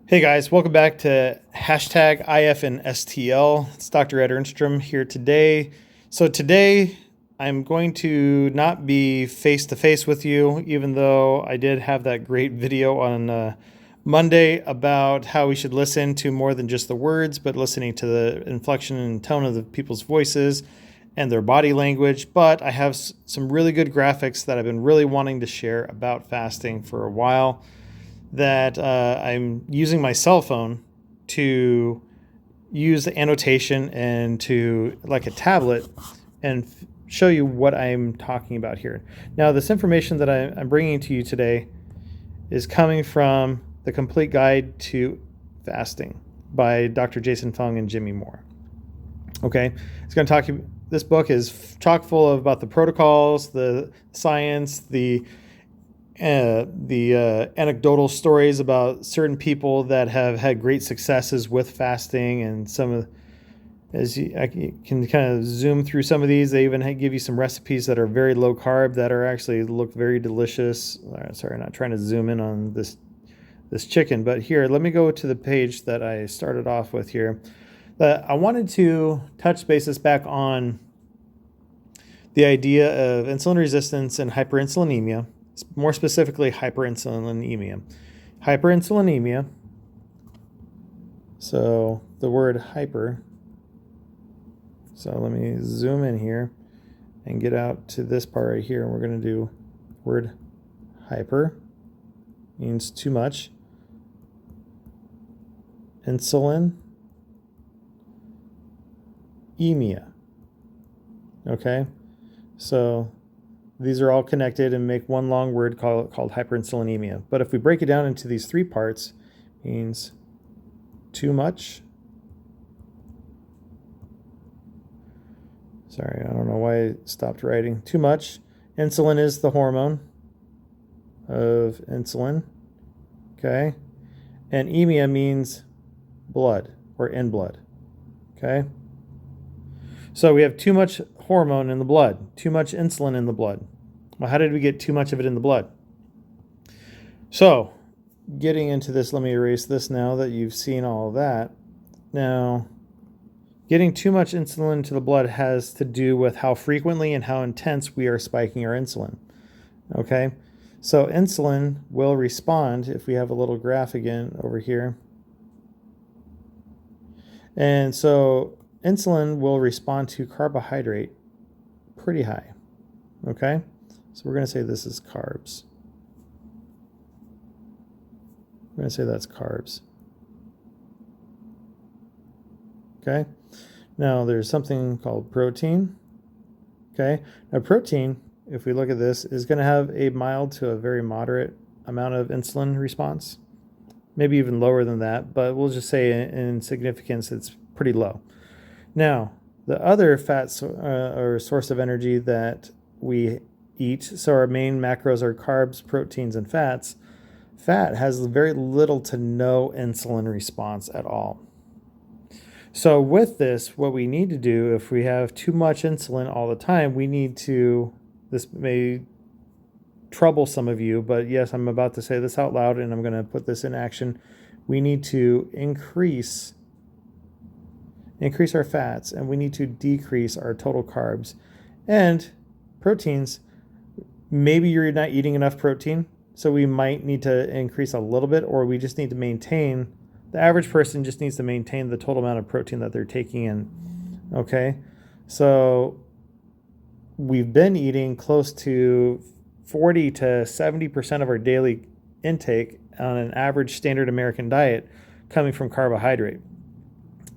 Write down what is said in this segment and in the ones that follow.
Hey guys, welcome back to hashtag IFNSTL. It's Dr. Ed Ernstrom here today. So today I'm going to not be face to face with you, even though I did have that great video on Monday about how we should listen to more than just the words, but listening to the inflection and tone of the people's voices and their body language. But I have some really good graphics that I've been really wanting to share about fasting for a while, that I'm using my cell phone to use the annotation and to like a tablet and show you what I'm talking about here. Now, this information that I'm bringing to you today is coming from the Complete Guide to Fasting by Dr. Jason Fung and Jimmy Moore. Okay, it's going to talk. This book is chock full of about the protocols, the science, the anecdotal stories about certain people that have had great successes with fasting, and some of, I can kind of zoom through some of these. They even give you some recipes that are very low carb that are actually look very delicious. Sorry, I'm not trying to zoom in on this chicken, but here, let me go to the page that I started off with here. I wanted to touch bases back on the idea of insulin resistance and hyperinsulinemia. More specifically, hyperinsulinemia. Hyperinsulinemia, so the word hyper. So let me zoom in here and get out to this part right here. And we're going to do word hyper, means too much. Insulinemia. Okay, so these are all connected and make one long word called hyperinsulinemia. But if we break it down into these three parts, it means too much. Sorry, I don't know why I stopped writing. Too much. Insulin is the hormone of insulin. Okay. And emia means blood or in blood. Okay. So we have too much hormone in the blood, too much insulin in the blood. Well, how did we get too much of it in the blood? So, getting into this, let me erase this now that you've seen all of that. Now, getting too much insulin into the blood has to do with how frequently and how intense we are spiking our insulin. Okay? So, insulin will respond, if we have a little graph again over here. And so, insulin will respond to carbohydrate pretty high. Okay? So we're going to say this is carbs. We're going to say that's carbs. Okay? Now there's something called protein. Okay? Now protein, if we look at this, is going to have a mild to a very moderate amount of insulin response. Maybe even lower than that, but we'll just say in significance it's pretty low. Now, the other fats or source of energy that we eat, so our main macros are carbs, proteins, and fats. Fat has very little to no insulin response at all. So with this, what we need to do, if we have too much insulin all the time, we need to, this may trouble some of you, but yes, I'm about to say this out loud and I'm going to put this in action. We need to increase our fats, and we need to decrease our total carbs and proteins. Maybe you're not eating enough protein, so we might need to increase a little bit, or we just need to maintain. The average person just needs to maintain the total amount of protein that they're taking in. Okay, so we've been eating close to 40 to 70% of our daily intake on an average standard American diet coming from carbohydrate.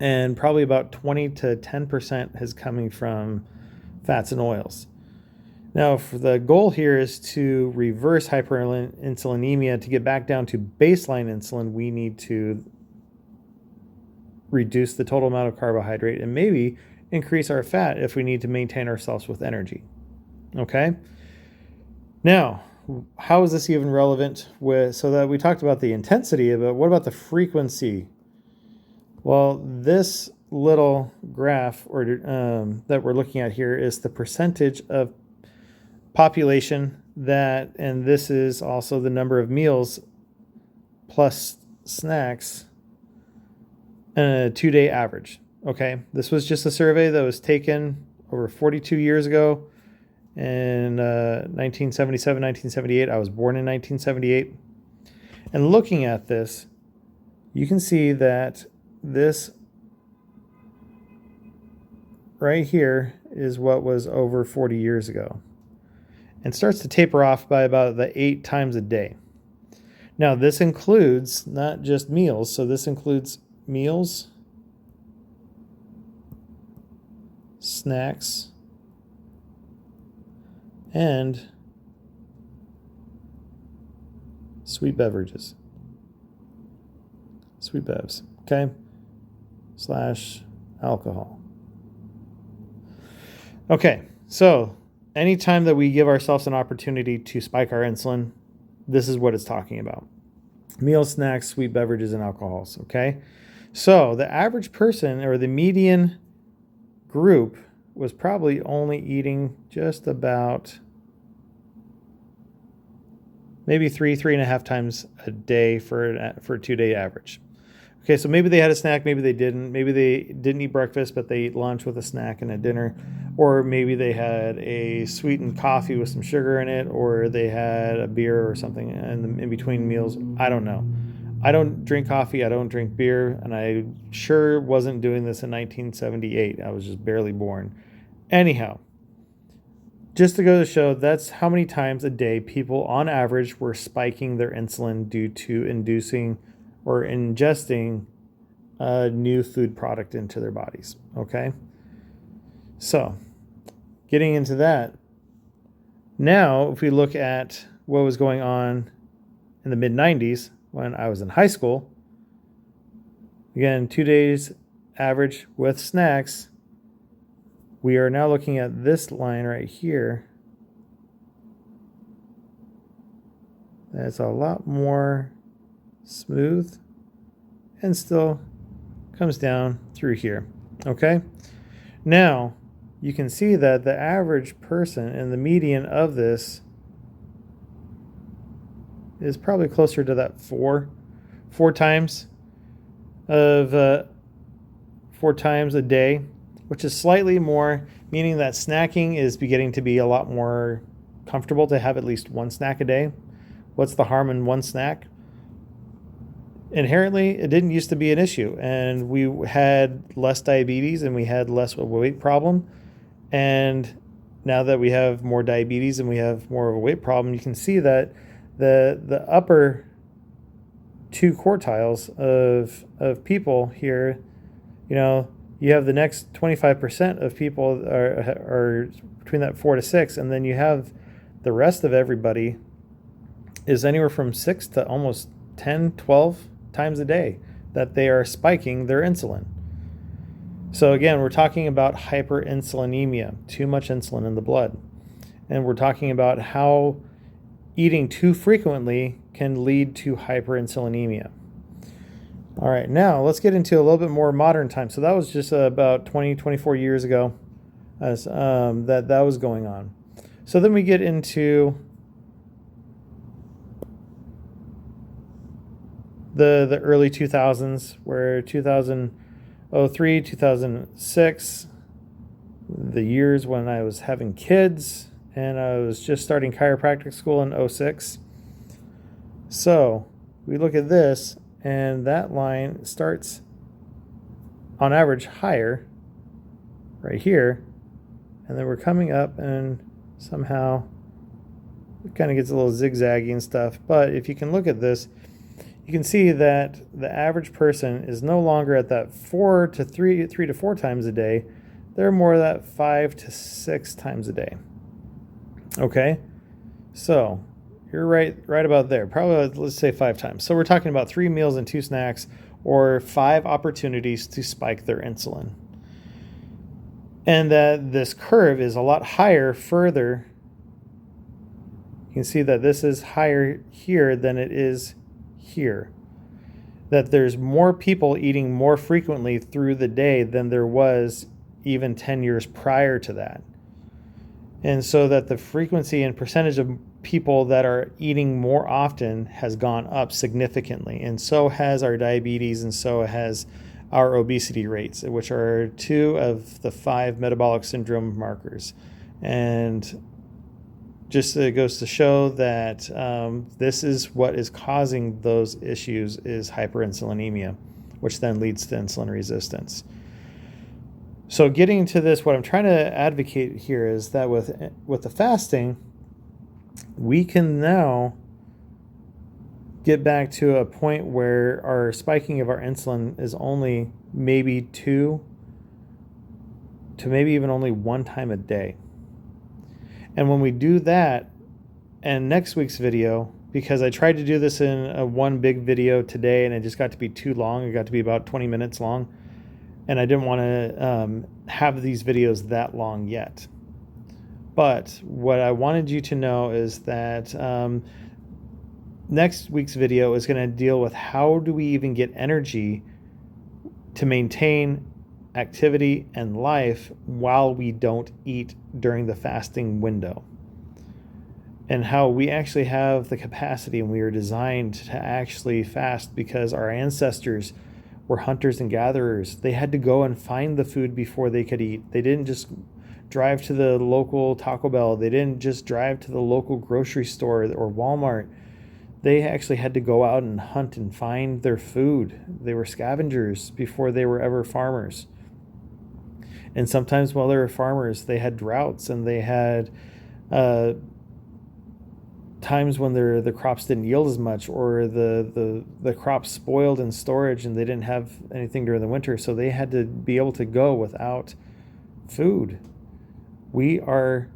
And probably about 20 to 10% is coming from fats and oils. Now, if the goal here is to reverse hyperinsulinemia, to get back down to baseline insulin, we need to reduce the total amount of carbohydrate and maybe increase our fat if we need to maintain ourselves with energy. Okay? Now, how is this even relevant so that we talked about the intensity, but what about the frequency? Well, this little graph that we're looking at here is the percentage of population that, and this is also the number of meals plus snacks and a 2-day average. Okay, this was just a survey that was taken over 42 years ago in 1977, 1978. I was born in 1978. And looking at this, you can see that this right here is what was over 40 years ago, and starts to taper off by about the 8 times a day. Now, this includes not just meals, so this includes meals, snacks, and sweet beverages. Sweet bevs, okay? / alcohol. Okay, so anytime that we give ourselves an opportunity to spike our insulin, this is what it's talking about. Meals, snacks, sweet beverages, and alcohols, okay? So the average person, or the median group, was probably only eating just about maybe 3.5 times a day for a 2-day average. Okay, so maybe they had a snack, maybe they didn't. Maybe they didn't eat breakfast, but they ate lunch with a snack and a dinner. Or maybe they had a sweetened coffee with some sugar in it, or they had a beer or something in between meals. I don't know. I don't drink coffee, I don't drink beer, and I sure wasn't doing this in 1978. I was just barely born. Anyhow, just to go to show, that's how many times a day people on average were spiking their insulin due to inducing or ingesting a new food product into their bodies. Okay? So, getting into that, now if we look at what was going on in the mid-90s when I was in high school, again, 2 days average with snacks, we are now looking at this line right here. That's a lot more smooth and still comes down through here. Okay? Now, you can see that the average person and the median of this is probably closer to that four times of 4 times a day, which is slightly more, meaning that snacking is beginning to be a lot more comfortable to have at least one snack a day. What's the harm in one snack? Inherently, it didn't used to be an issue, and we had less diabetes and we had less of a weight problem. And now that we have more diabetes and we have more of a weight problem, you can see that the upper 2 quartiles of people here, you have the next 25% of people are between that 4 to 6, and then you have the rest of everybody is anywhere from 6 to almost 10, 12 times a day that they are spiking their insulin. So again, we're talking about hyperinsulinemia, too much insulin in the blood. And we're talking about how eating too frequently can lead to hyperinsulinemia. All right, now let's get into a little bit more modern time. So that was just about 24 years ago as that was going on. So then we get into the early 2000s, where 2003, 2006, the years when I was having kids, and I was just starting chiropractic school in 2006. So we look at this, and that line starts on average higher right here, and then we're coming up, and somehow it kind of gets a little zigzaggy and stuff. But if you can look at this, you can see that the average person is no longer at that 3 to 4 times a day. They're more that 5 to 6 times a day. Okay, so you're right about there. Probably, let's say 5 times. So we're talking about 3 meals and 2 snacks, or 5 opportunities to spike their insulin. And that this curve is a lot higher further. You can see that this is higher here than it is here. That there's more people eating more frequently through the day than there was even 10 years prior to that. And so that the frequency and percentage of people that are eating more often has gone up significantly, and so has our diabetes, and so has our obesity rates, which are 2 of the 5 metabolic syndrome markers. And just it goes to show that this is what is causing those issues, is hyperinsulinemia, which then leads to insulin resistance. So getting to this, what I'm trying to advocate here is that with the fasting, we can now get back to a point where our spiking of our insulin is only maybe 2 to maybe even only 1 time a day. And when we do that, and next week's video, because I tried to do this in a one big video today and it just got to be too long, it got to be about 20 minutes long, and I didn't want to have these videos that long yet. But what I wanted you to know is that next week's video is going to deal with how do we even get energy to maintain activity and life while we don't eat during the fasting window, and how we actually have the capacity and we are designed to actually fast because our ancestors were hunters and gatherers. They had to go and find the food before they could eat. They didn't just drive to the local Taco Bell. They didn't just drive to the local grocery store or Walmart. They actually had to go out and hunt and find their food. They were scavengers before they were ever farmers. And sometimes while they were farmers, they had droughts, and they had times when the crops didn't yield as much, or the crops spoiled in storage and they didn't have anything during the winter, so they had to be able to go without food. We are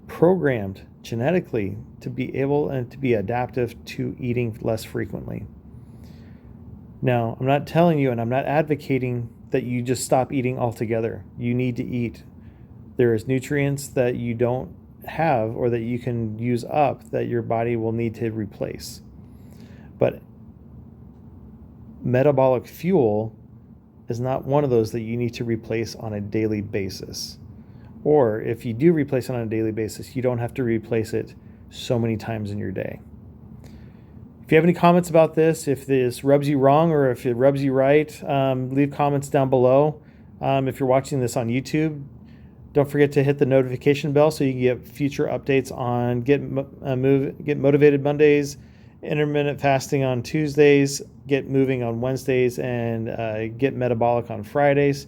programmed genetically to be able and to be adaptive to eating less frequently. Now, I'm not telling you and I'm not advocating that you just stop eating altogether. You need to eat. There is nutrients that you don't have or that you can use up that your body will need to replace. But metabolic fuel is not one of those that you need to replace on a daily basis. Or if you do replace it on a daily basis, you don't have to replace it so many times in your day. If you have any comments about this, if this rubs you wrong or if it rubs you right, leave comments down below. If you're watching this on YouTube, don't forget to hit the notification bell so you can get future updates on Get Motivated Mondays, intermittent fasting on Tuesdays, Get Moving on Wednesdays, and Get Metabolic on Fridays.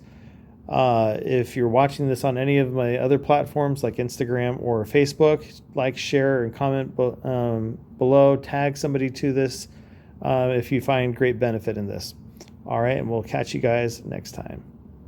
If you're watching this on any of my other platforms like Instagram or Facebook, like, share, and comment below. Tag somebody to this if you find great benefit in this. All right, and we'll catch you guys next time.